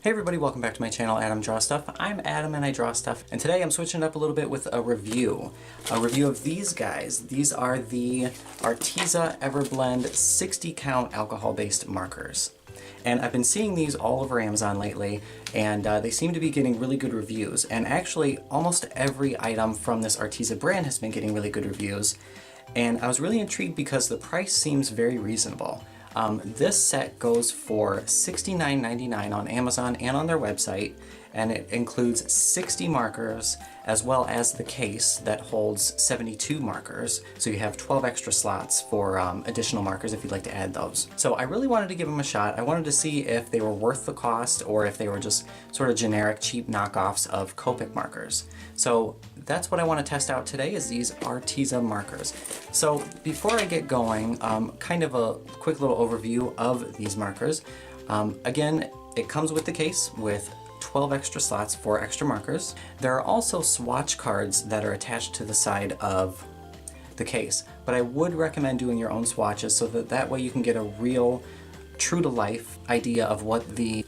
Hey everybody, welcome back to my channel, Adam Draw Stuff. I'm Adam and I draw stuff, and today I'm switching it up a little bit with a review. A review of these guys. These are the Arteza Everblend 60 count alcohol-based markers. And I've been seeing these all over Amazon lately, and they seem to be getting really good reviews. And actually, almost every item from this Arteza brand has been getting really good reviews. And I was really intrigued because the price seems very reasonable. This set goes for $69.99 on Amazon and on their website, and it includes 60 markers as well as the case that holds 72 markers, so you have 12 extra slots for additional markers if you'd like to add those. So I really wanted to give them a shot. I wanted to see if they were worth the cost or if they were just sort of generic cheap knockoffs of Copic markers. So that's what I want to test out today, is these Arteza markers. So before I get going, kind of a quick little overview of these markers. Again, it comes with the case with 12 extra slots for extra markers. There are also swatch cards that are attached to the side of the case, but I would recommend doing your own swatches so that way you can get a real true-to-life idea of what the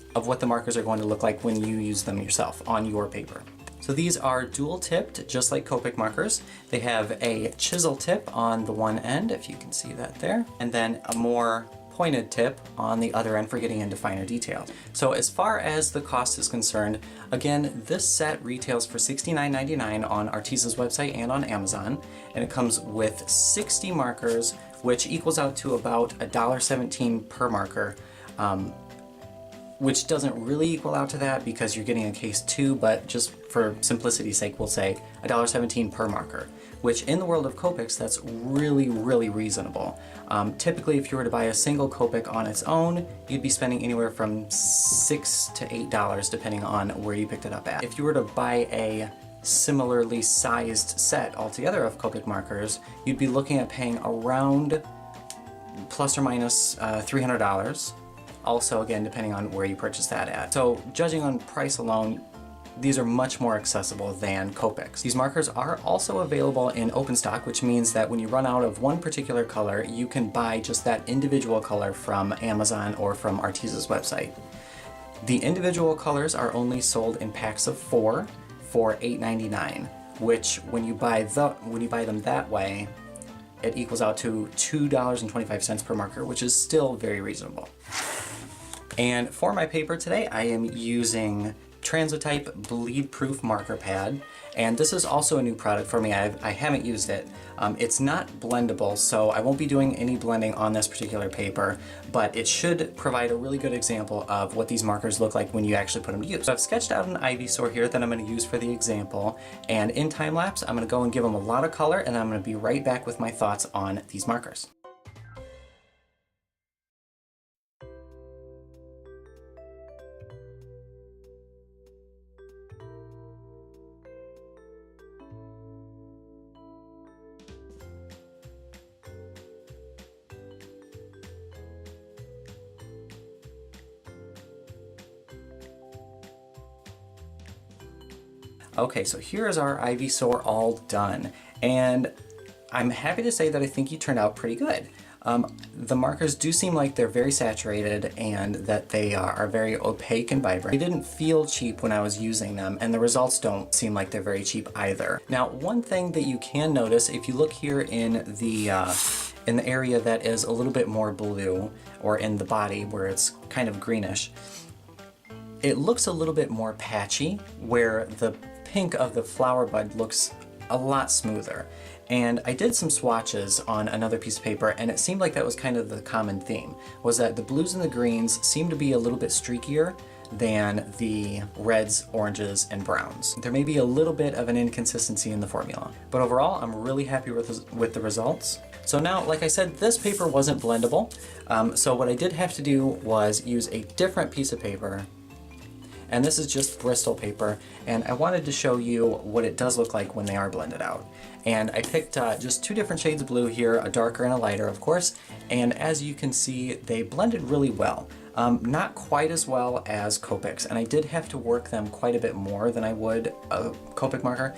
markers are going to look like when you use them yourself on your paper. So these are dual tipped, just like Copic markers. They have a chisel tip on the one end, if you can see that there, and then a more pointed tip on the other end for getting into finer detail. So as far as the cost is concerned, again, this set retails for $69.99 on Arteza's website and on Amazon, and it comes with 60 markers, which equals out to about $1.17 per marker, which doesn't really equal out to that because you're getting a case too, but just for simplicity's sake, we'll say $1.17 per marker, which in the world of Copics, that's really, really reasonable. Typically, if you were to buy a single Copic on its own, you'd be spending anywhere from $6 to $8, depending on where you picked it up at. If you were to buy a similarly sized set altogether of Copic markers, you'd be looking at paying around plus or minus $300. Also, again, depending on where you purchase that at. So judging on price alone, these are much more accessible than Copics. These markers are also available in open stock, which means that when you run out of one particular color, you can buy just that individual color from Amazon or from Arteza's website. The individual colors are only sold in packs of 4 for $8.99, which when you buy them that way, it equals out to $2.25 per marker, which is still very reasonable. And for my paper today, I am using Transotype Bleed Proof Marker Pad, and this is also a new product for me. I haven't used it. It's not blendable, so I won't be doing any blending on this particular paper, but it should provide a really good example of what these markers look like when you actually put them to use. So I've sketched out an Ivysaur here that I'm going to use for the example, and in time lapse, I'm going to go and give them a lot of color, and I'm going to be right back with my thoughts on these markers. Okay, so here is our Ivysaur all done, and I'm happy to say that I think he turned out pretty good. The markers do seem like they're very saturated and that they are very opaque and vibrant. They didn't feel cheap when I was using them, and the results don't seem like they're very cheap either. Now, one thing that you can notice, if you look here in the area that is a little bit more blue, or in the body where it's kind of greenish, it looks a little bit more patchy, where the pink of the flower bud looks a lot smoother. And I did some swatches on another piece of paper, and it seemed like that was kind of the common theme, was that the blues and the greens seem to be a little bit streakier than the reds, oranges, and browns. There may be a little bit of an inconsistency in the formula, but overall I'm really happy with the results. So now, like I said, this paper wasn't blendable, so what I did have to do was use a different piece of paper, and this is just Bristol paper, and I wanted to show you what it does look like when they are blended out. And I picked just two different shades of blue here, a darker and a lighter, of course, and as you can see, they blended really well. Not quite as well as Copics, and I did have to work them quite a bit more than I would a Copic marker,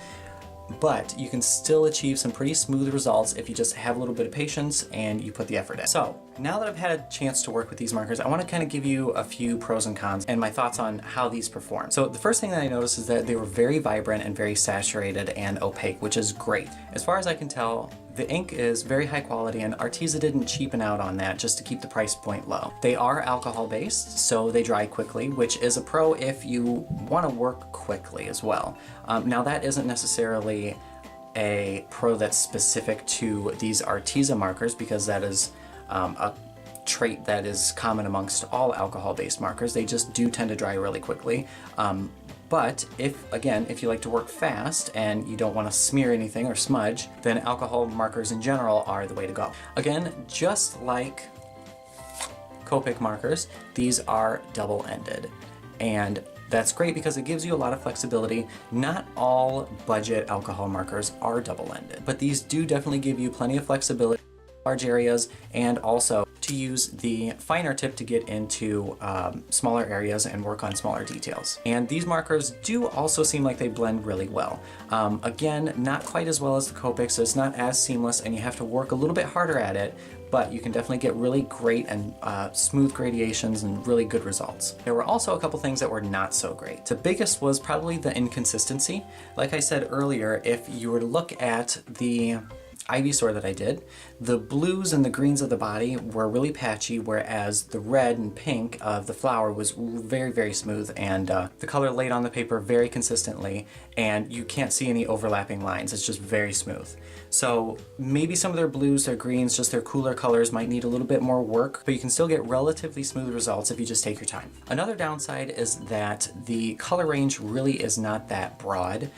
but you can still achieve some pretty smooth results if you just have a little bit of patience and you put the effort in. So Now that I've had a chance to work with these markers, I want to kind of give you a few pros and cons and my thoughts on how these perform. So the first thing that I noticed is that they were very vibrant and very saturated and opaque, which is great. As far as I can tell, the ink is very high quality, and Arteza didn't cheapen out on that just to keep the price point low. They are alcohol based, so they dry quickly, which is a pro if you want to work quickly as well. Now that isn't necessarily a pro that's specific to these Arteza markers, because that is a trait that is common amongst all alcohol-based markers. They just do tend to dry really quickly. But if you like to work fast and you don't want to smear anything or smudge, then alcohol markers in general are the way to go. Again, just like Copic markers, these are double-ended. And that's great because it gives you a lot of flexibility. Not all budget alcohol markers are double-ended, but these do definitely give you plenty of flexibility in large areas, and also to use the finer tip to get into smaller areas and work on smaller details. And these markers do also seem like they blend really well. Again, not quite as well as the Copic, so it's not as seamless and you have to work a little bit harder at it, but you can definitely get really great and smooth gradations and really good results. There were also a couple things that were not so great. The biggest was probably the inconsistency. Like I said earlier, if you were to look at the Ivysaur that I did, the blues and the greens of the body were really patchy, whereas the red and pink of the flower was very, very smooth, and the color laid on the paper very consistently, and you can't see any overlapping lines. It's just very smooth. So maybe some of their blues, their greens, just their cooler colors might need a little bit more work, but you can still get relatively smooth results if you just take your time. Another downside is that the color range really is not that broad.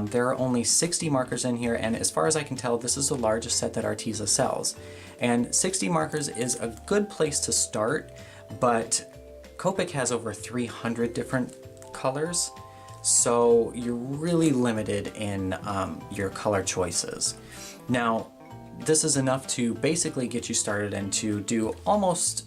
There are only 60 markers in here, and as far as I can tell, this is the largest set that Arteza sells. And 60 markers is a good place to start, but Copic has over 300 different colors, so you're really limited in your color choices. Now, this is enough to basically get you started and to do almost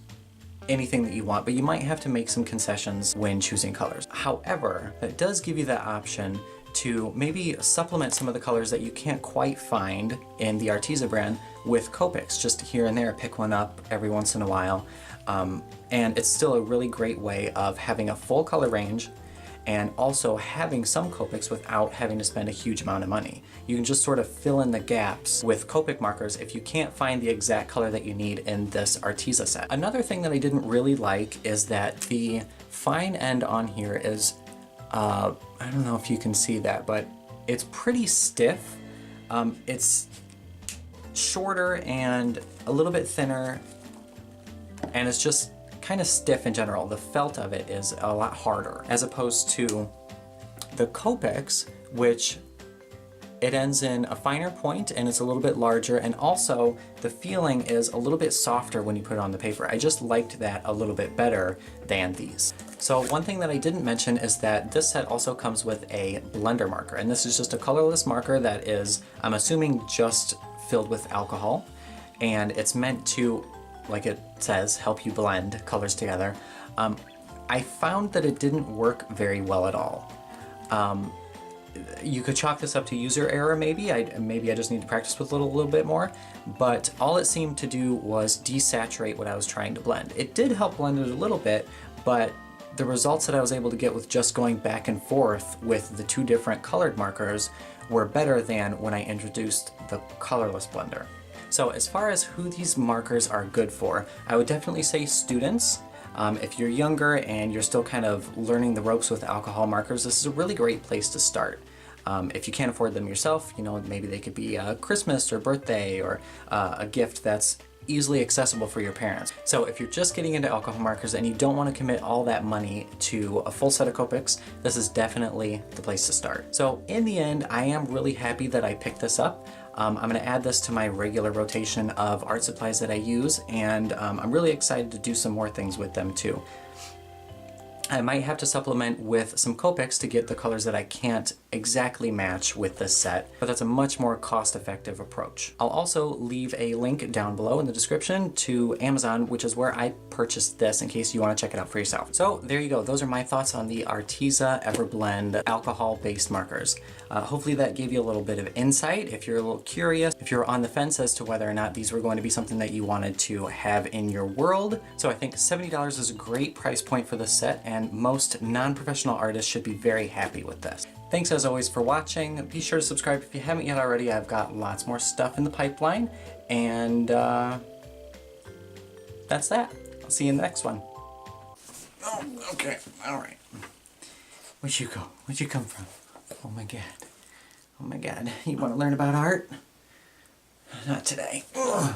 anything that you want, but you might have to make some concessions when choosing colors. However, that does give you that option to maybe supplement some of the colors that you can't quite find in the Arteza brand with Copics, just here and there, pick one up every once in a while. And it's still a really great way of having a full color range and also having some Copics without having to spend a huge amount of money. You can just sort of fill in the gaps with Copic markers if you can't find the exact color that you need in this Arteza set. Another thing that I didn't really like is that the fine end on here is I don't know if you can see that, but it's pretty stiff. It's shorter and a little bit thinner, and it's just kind of stiff in general. The felt of it is a lot harder, as opposed to the Copics, which it ends in a finer point and it's a little bit larger, and also the feeling is a little bit softer when you put it on the paper. I just liked that a little bit better than these. So one thing that I didn't mention is that this set also comes with a blender marker, and this is just a colorless marker that is, I'm assuming, just filled with alcohol, and it's meant to, like it says, help you blend colors together. I found that it didn't work very well at all. You could chalk this up to user error maybe. Maybe I just need to practice with it a little bit more, but all it seemed to do was desaturate what I was trying to blend. It did help blend it a little bit, but the results that I was able to get with just going back and forth with the two different colored markers were better than when I introduced the colorless blender. So as far as who these markers are good for, I would definitely say students. If you're younger and you're still kind of learning the ropes with alcohol markers, this is a really great place to start. If you can't afford them yourself, you know, maybe they could be Christmas or birthday, or a gift that's easily accessible for your parents. So if you're just getting into alcohol markers and you don't want to commit all that money to a full set of Copics, this is definitely the place to start. So in the end, I am really happy that I picked this up. I'm going to add this to my regular rotation of art supplies that I use, and I'm really excited to do some more things with them too. I might have to supplement with some Copics to get the colors that I can't exactly match with this set, but that's a much more cost-effective approach. I'll also leave a link down below in the description to Amazon, which is where I purchased this in case you want to check it out for yourself. So there you go. Those are my thoughts on the Arteza Everblend alcohol-based markers. Hopefully that gave you a little bit of insight. If you're a little curious, if you're on the fence as to whether or not these were going to be something that you wanted to have in your world. So I think $70 is a great price point for this set, and most non-professional artists should be very happy with this. Thanks as always for watching. Be sure to subscribe if you haven't yet already. I've got lots more stuff in the pipeline, and that's that. I'll see you in the next one. Oh, okay, all right. Where'd you go? Where'd you come from? Oh my God. Oh my God. You want to learn about art? Not today. Ugh.